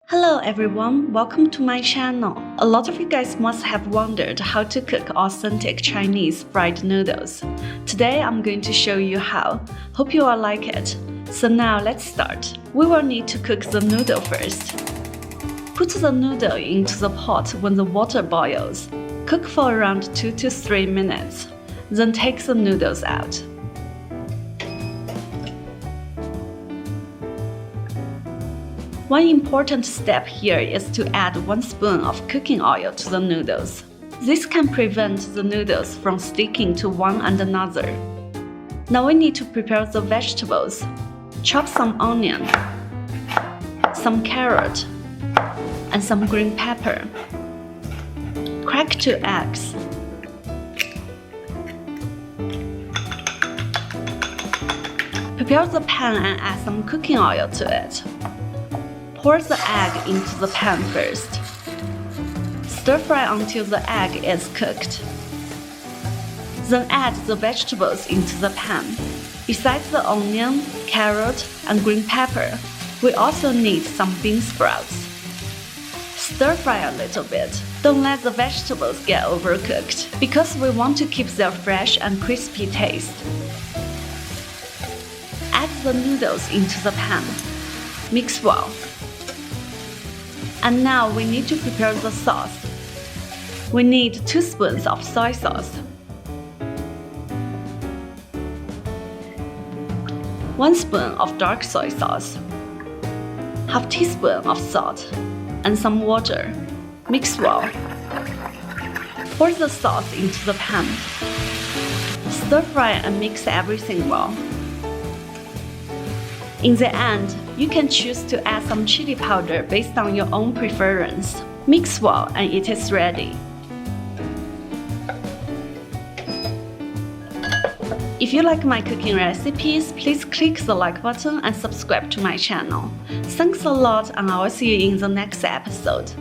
Hello everyone, welcome to my channel. A lot of you guys must have wondered how to cook authentic Chinese fried noodles. Today I'm going to show you how. Hope you all like it. So now let's start. We will need to cook the noodle first. Put the noodle into the pot when the water boils. Cook for around 2 to 3 minutes. Then take the noodles out. One important step here is to add 1 spoon of cooking oil to the noodles. This can prevent the noodles from sticking to one and another. Now we need to prepare the vegetables. Chop some onion, some carrot, and some green pepper. Crack 2 eggs. Prepare the pan and add some cooking oil to it. Pour the egg into the pan first. Stir fry until the egg is cooked. Then add the vegetables into the pan. Besides the onion, carrot, and green pepper, we also need some bean sprouts. Stir fry a little bit. Don't let the vegetables get overcooked, because we want to keep their fresh and crispy taste. Add the noodles into the pan. Mix well. And now we need to prepare the sauce. We need 2 spoons of soy sauce, 1 spoon of dark soy sauce, ½ teaspoon of salt, and some water. Mix well. Pour the sauce into the pan. Stir fry and mix everything well. In the end, you can choose to add some chili powder based on your own preference. Mix well and it is ready. If you like my cooking recipes, please click the like button and subscribe to my channel. Thanks a lot and I will see you in the next episode.